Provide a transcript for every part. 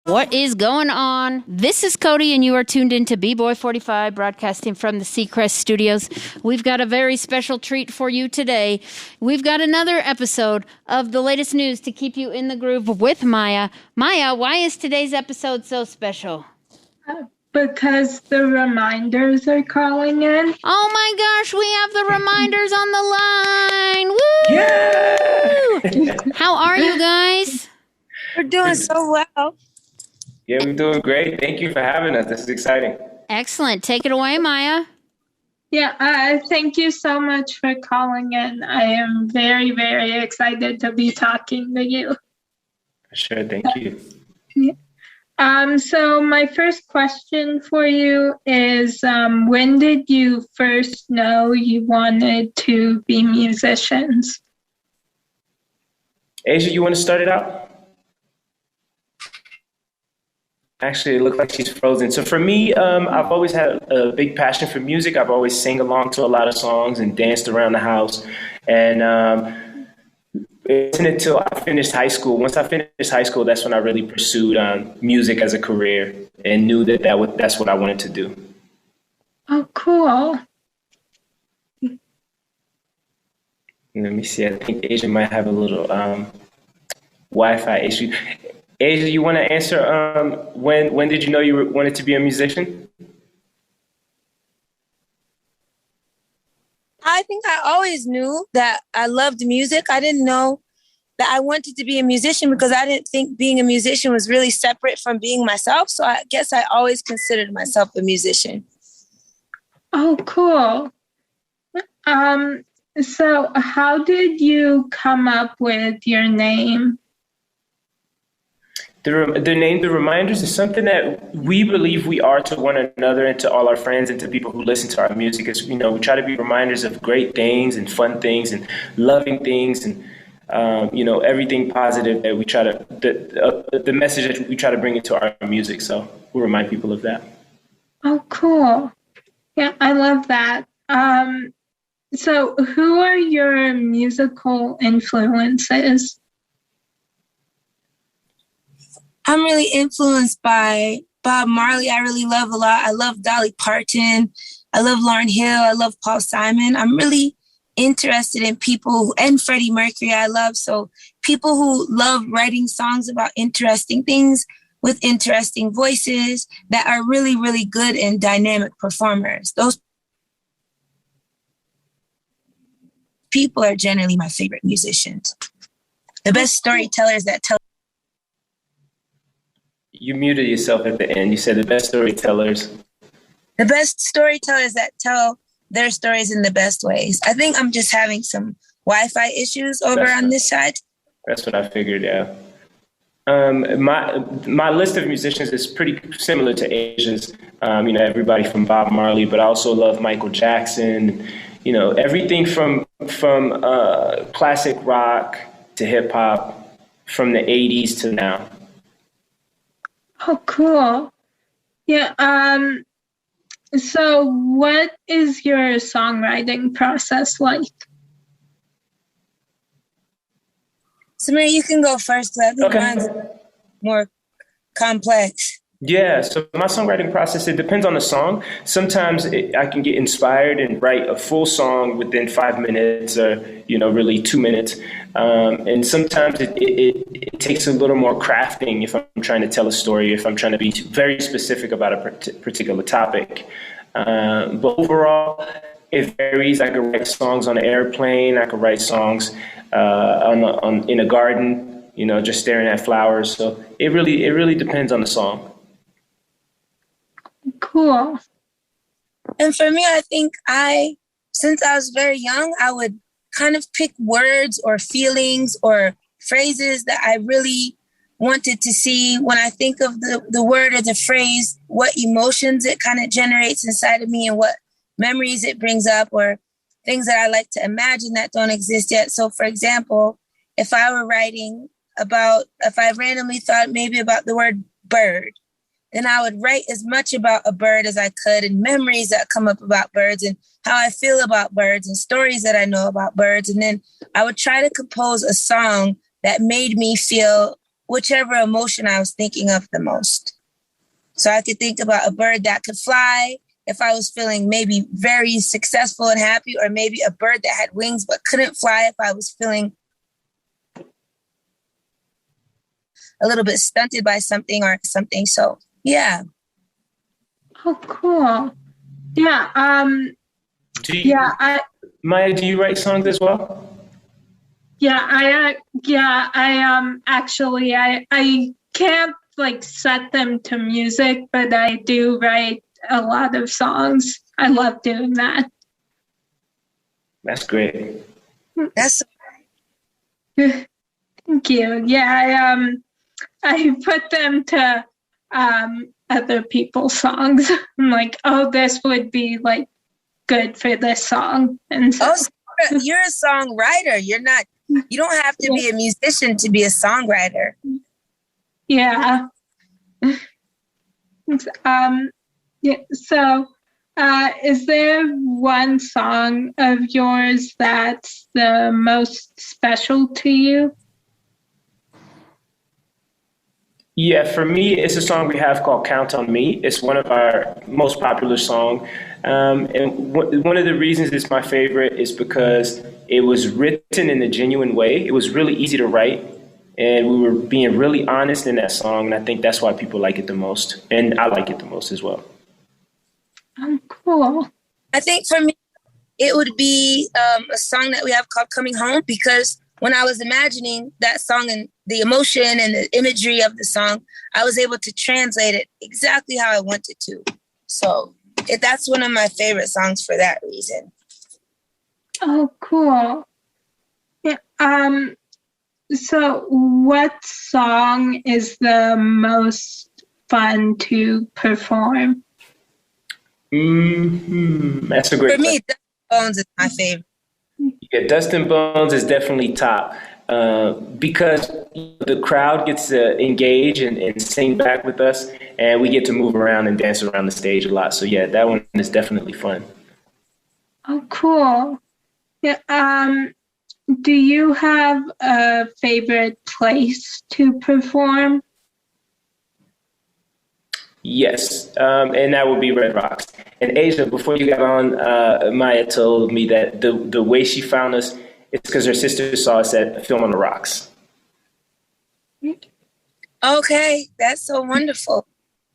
What is going on? This is Cody, and you are tuned into B-Boy 45, broadcasting from the Seacrest Studios. We've got a very special treat for you today. We've got another episode of the latest news to keep you in the groove with Maya. Maya, why is today's episode so special? Because the reminders are calling in. Oh my gosh, we have the reminders on the line. Woo! Yeah! How are you guys? We're doing so well. Yeah, we're doing great. Thank you for having us. This is exciting. Excellent. Take it away, Maya. Yeah, thank you so much for calling in. I am very, very excited to be talking to you. Sure, thank you. So my first question for you is, when did you first know you wanted to be musicians? Asia, you want to start it out? Actually, it looks like she's frozen. So for me, I've always had a big passion for music. I've always sang along to a lot of songs and danced around the house. And it wasn't until I finished high school. Once I finished high school, that's when I really pursued music as a career and knew that's what I wanted to do. Oh, cool. Let me see. I think Asia might have a little Wi-Fi issue. Asia, you want to answer when did you know you wanted to be a musician? I think I always knew that I loved music. I didn't know that I wanted to be a musician because I didn't think being a musician was really separate from being myself. So I guess I always considered myself a musician. Oh, cool. So how did you come up with your name? The name, The Reminders, is something that we believe we are to one another and to all our friends and to people who listen to our music. Is, we try to be reminders of great things and fun things and loving things and, everything positive that we try to, the message that we try to bring into our music. So we'll remind people of that. Oh, cool. Yeah, I love that. So who are your musical influences? I'm really influenced by Bob Marley. I really love a lot. I love Dolly Parton. I love Lauryn Hill. I love Paul Simon. I'm really interested in people, and Freddie Mercury I love. So people who love writing songs about interesting things with interesting voices that are really, really good and dynamic performers. Those people are generally my favorite musicians. The best storytellers that tell. You muted yourself at the end. You said the best storytellers. The best storytellers that tell their stories in the best ways. I think I'm just having some Wi-Fi issues over on this side. That's what I figured, yeah. My list of musicians is pretty similar to Asia's. Everybody from Bob Marley, but I also love Michael Jackson. Everything from classic rock to hip hop, from the 80s to now. Oh, cool. Yeah. So what is your songwriting process like? Samir, you can go first. I think mine's more complex. Yeah, so my songwriting process, it depends on the song. Sometimes I can get inspired and write a full song within 5 minutes or, really 2 minutes. And sometimes it takes a little more crafting if I'm trying to tell a story, if I'm trying to be very specific about a particular topic. But overall, it varies. I could write songs on an airplane. I could write songs in a garden, just staring at flowers. So it really depends on the song. Cool. And for me, I think since I was very young, I would kind of pick words or feelings or phrases that I really wanted to see when I think of the word or the phrase, what emotions it kind of generates inside of me and what memories it brings up or things that I like to imagine that don't exist yet. So for example, if I randomly thought maybe about the word bird, then I would write as much about a bird as I could and memories that come up about birds and how I feel about birds and stories that I know about birds. And then I would try to compose a song that made me feel whichever emotion I was thinking of the most. So I could think about a bird that could fly if I was feeling maybe very successful and happy, or maybe a bird that had wings but couldn't fly if I was feeling a little bit stunted by something or something. So, yeah. Oh, cool. Yeah. Maya, do you write songs as well? Actually, I can't like set them to music, but I do write a lot of songs. I love doing that. That's great. That's Thank you. Yeah, I put them to other people's songs. I'm like, oh, this would be like good for this song. And so, you're a songwriter. You don't have to be a musician to be a songwriter. Yeah. So, is there one song of yours that's the most special to you? Yeah, for me, it's a song we have called Count on Me. It's one of our most popular songs. And one of the reasons it's my favorite is because it was written in a genuine way. It was really easy to write, and we were being really honest in that song. And I think that's why people like it the most. And I like it the most as well. Oh, cool. I think for me, it would be a song that we have called Coming Home, because when I was imagining that song and the emotion and the imagery of the song, I was able to translate it exactly how I wanted to. So that's one of my favorite songs for that reason. Oh, cool. Yeah. So what song is the most fun to perform? That's a great For me, question. Dustin Bones is my favorite. Yeah, Dustin Bones is definitely top because the crowd gets to engage and sing back with us, and we get to move around and dance around the stage a lot. So yeah, that one is definitely fun. Oh, cool. Yeah. Do you have a favorite place to perform? Yes, and that would be Red Rocks. And Asia, before you got on, Maya told me that the way she found us is because her sister saw us at Film on the Rocks. Okay, that's so wonderful.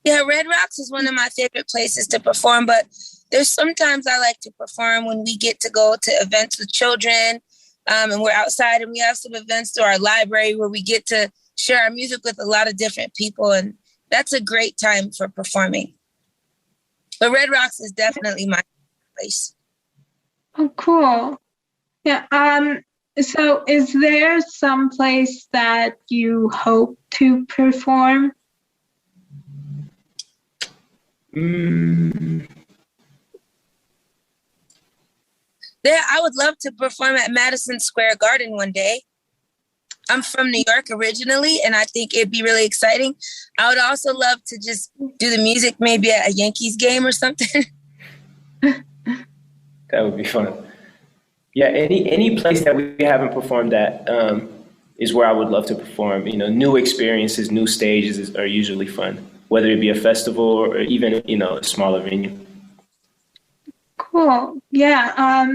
Yeah, Red Rocks is one of my favorite places to perform, but there's sometimes I like to perform when we get to go to events with children, and we're outside, and we have some events through our library where we get to share our music with a lot of different people, and that's a great time for performing. But Red Rocks is definitely my place. Oh, cool. Yeah. So is there some place that you hope to perform? I would love to perform at Madison Square Garden one day. I'm from New York originally, and I think it'd be really exciting. I would also love to just do the music maybe at a Yankees game or something. That would be fun. Yeah, any place that we haven't performed at is where I would love to perform. You know, new experiences, new stages are usually fun, whether it be a festival or even, a smaller venue. Cool. Yeah.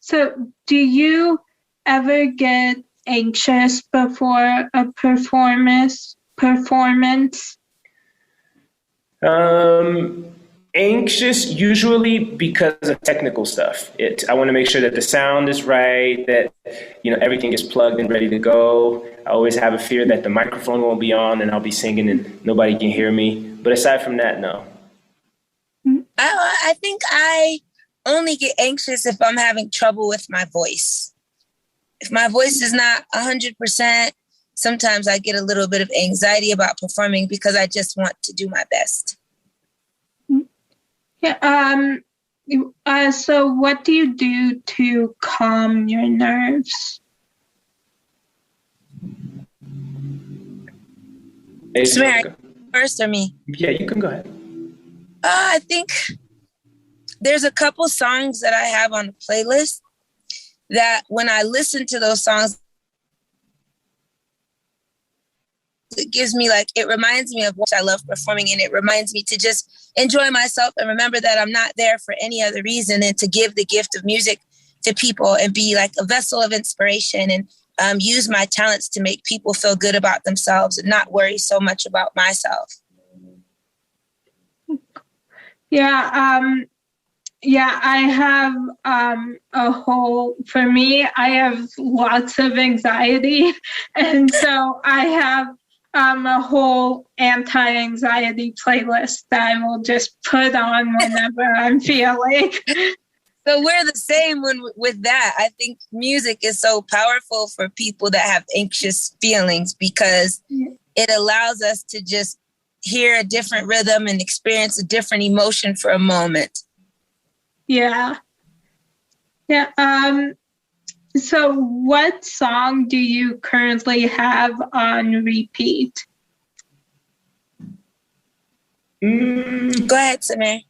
So do you ever get anxious before a performance? Anxious usually because of technical stuff. I want to make sure that the sound is right, that everything is plugged and ready to go. I always have a fear that the microphone won't be on and I'll be singing and nobody can hear me. But aside from that, no. I think I only get anxious if I'm having trouble with my voice. If my voice is not 100%, sometimes I get a little bit of anxiety about performing because I just want to do my best. Yeah. So what do you do to calm your nerves? Samara, first or me? Yeah, you can go ahead. I think there's a couple songs that I have on the playlist that when I listen to those songs, it gives me it reminds me of what I love performing, and it reminds me to just enjoy myself and remember that I'm not there for any other reason than to give the gift of music to people and be like a vessel of inspiration, and use my talents to make people feel good about themselves and not worry so much about myself. Yeah, I have for me, I have lots of anxiety. And so I have a whole anti-anxiety playlist that I will just put on whenever I'm feeling. So we're the same with that. I think music is so powerful for people that have anxious feelings because it allows us to just hear a different rhythm and experience a different emotion for a moment. Yeah. So what song do you currently have on repeat? Go ahead, Samir.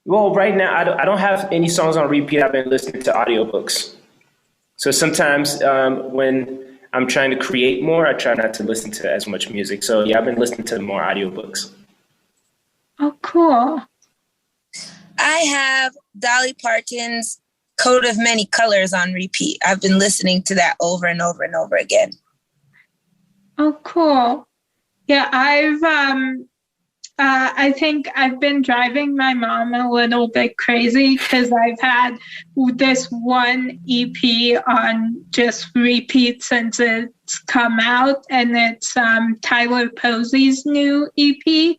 Well, right now, I don't have any songs on repeat. I've been listening to audiobooks. So sometimes when I'm trying to create more, I try not to listen to as much music. So yeah, I've been listening to more audiobooks. Oh, cool. I have Dolly Parton's Coat of Many Colors on repeat. I've been listening to that over and over and over again. Oh, cool. Yeah, I think I've been driving my mom a little bit crazy because I've had this one EP on just repeat since it's come out, and it's Tyler Posey's new EP.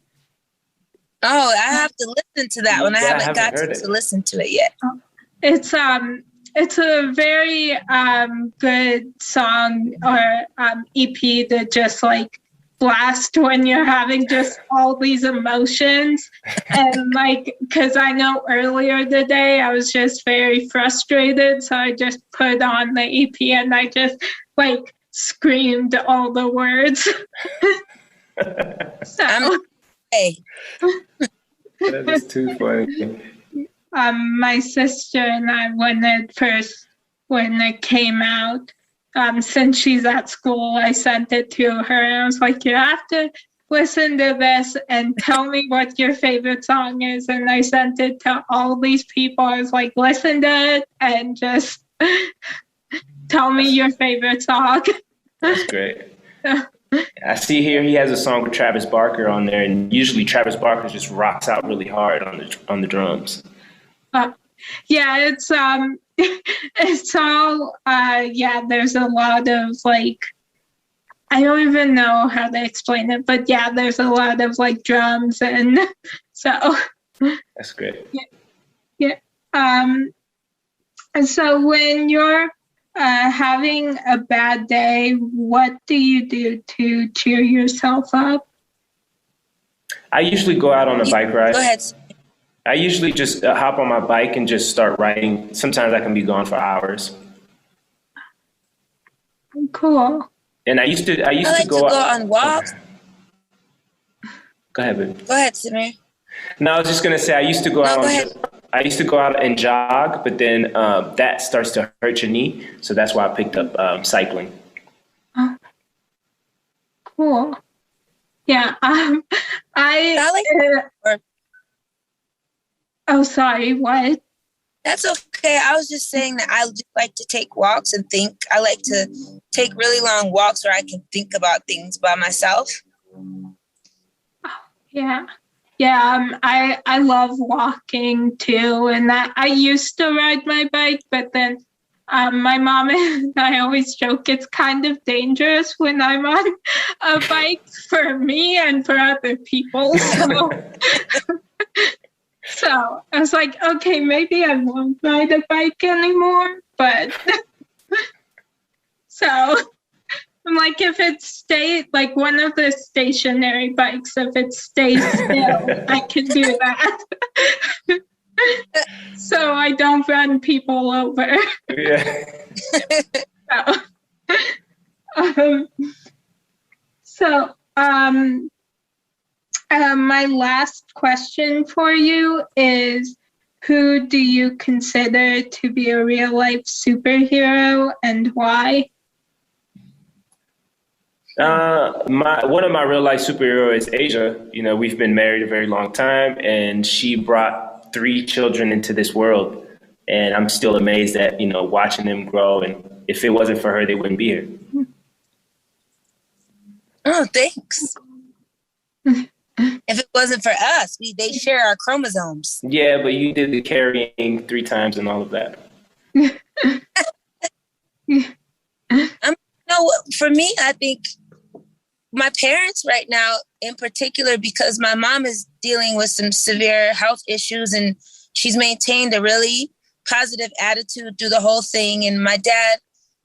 Oh, I have to listen to that one. I haven't got to listen to it yet. It's a very good song or EP that just blast when you're having just all these emotions. And because I know earlier today I was just very frustrated, so I just put on the EP and I just screamed all the words. So hey. That is too funny. My sister and I, when it came out, since she's at school, I sent it to her. And I was like, you have to listen to this and tell me what your favorite song is. And I sent it to all these people. I was like, listen to it and just tell me your favorite song. That's great. I see here he has a song with Travis Barker on there, and usually Travis Barker just rocks out really hard on the drums. Yeah, it's all there's a lot of I don't even know how to explain it, but yeah, there's a lot of drums, and so that's great. Yeah. And so when you're having a bad day, what do you do to cheer yourself up? I usually go out on a bike ride. Go ahead. I usually just hop on my bike and just start riding. Sometimes I can be gone for hours. Cool. And I used to go on walks. Go ahead, baby. Go ahead, Samir. No, I was just gonna say I used to go out. I used to go out and jog, but then that starts to hurt your knee, so that's why I picked up cycling. Oh, cool. Yeah. Oh, sorry. What? That's okay. I was just saying that I just like to take walks and think. I like to take really long walks where I can think about things by myself. Yeah. Yeah, I love walking too, and I used to ride my bike, but then my mom and I always joke it's kind of dangerous when I'm on a bike for me and for other people. So I was like, okay, maybe I won't ride a bike anymore, but so. I'm like, if it stays, one of the stationary bikes, if it stays still, I can do that. So I don't run people over. Yeah. My last question for you is, who do you consider to be a real life superhero and why? One of my real life superheroes is Asia. You know, we've been married a very long time, and she brought 3 children into this world. And I'm still amazed at, you know, watching them grow. And if it wasn't for her, they wouldn't be here. Oh, thanks. If it wasn't for us, they share our chromosomes. Yeah, but you did the carrying 3 times and all of that. For me, I think my parents right now, in particular, because my mom is dealing with some severe health issues and she's maintained a really positive attitude through the whole thing. And my dad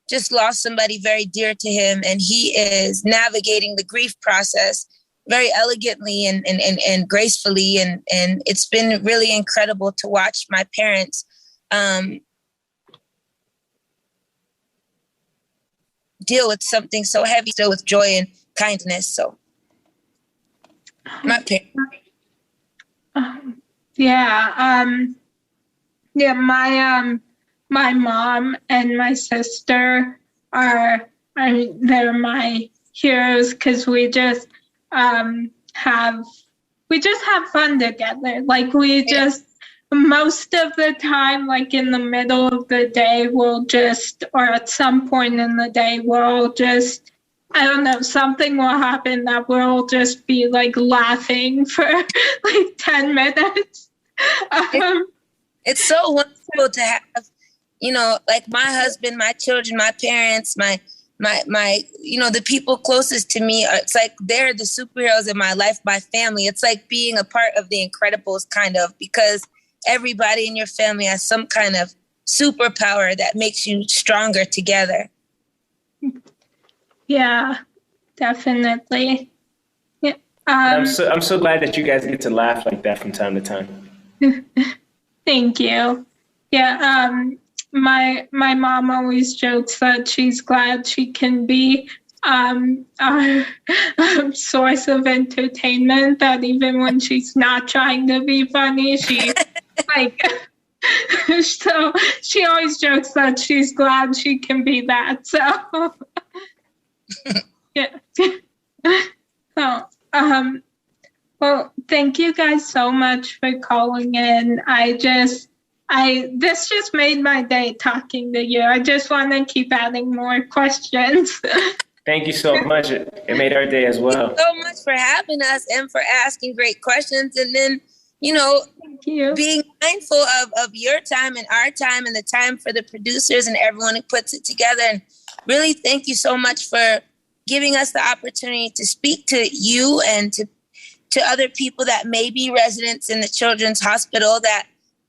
just lost somebody very dear to him, and he is navigating the grief process very elegantly and gracefully. And it's been really incredible to watch my parents deal with something so heavy, still with joy and kindness. So my parents. My mom and my sister they're my heroes, because we just have fun together. Like most of the time, like in the middle of the day, or at some point in the day, we'll just, I don't know, something will happen that we'll just be like laughing for like 10 minutes. It's so wonderful to have, you know, like my husband, my children, my parents, my the people closest to me. It's like they're the superheroes in my life, my family. It's like being a part of The Incredibles, kind of, because everybody in your family has some kind of superpower that makes you stronger together. Yeah, definitely. Yeah. I'm so glad that you guys get to laugh like that from time to time. Thank you. Yeah. My mom always jokes that she's glad she can be our source of entertainment, that even when she's not trying to be funny, she so she always jokes that she's glad she can be that. So yeah. So well, thank you guys so much for calling in. This just made my day talking to you. I just want to keep adding more questions. Thank you so much. It made our day as well. Thank you so much for having us and for asking great questions. And then, thank you. Being mindful of your time and our time and the time for the producers and everyone who puts it together. And really, thank you so much for giving us the opportunity to speak to you and to other people that may be residents in the Children's Hospital that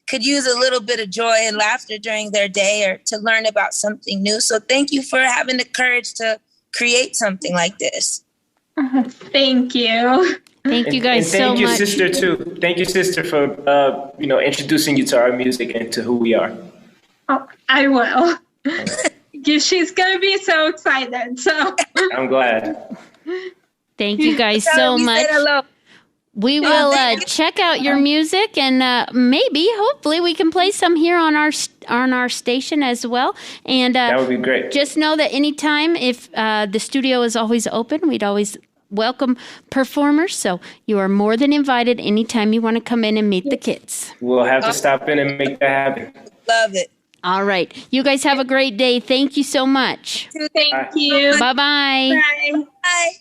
could use a little bit of joy and laughter during their day, or to learn about something new. So thank you for having the courage to create something like this. Thank you. Thank you guys so much. Thank you, sister, too. Thank you, sister, for introducing you to our music and to who we are. Oh, I will. She's going to be so excited. So I'm glad. Thank you guys so much. We will check out your music, and hopefully, we can play some here on our station as well. And that would be great. Just know that anytime, if the studio is always open, we'd always welcome performers. So you are more than invited anytime you want to come in and meet the kids. We'll have to stop in and make that happen. Love it. All right. You guys have a great day. Thank you so much. Thank you. Bye-bye. Bye. Bye.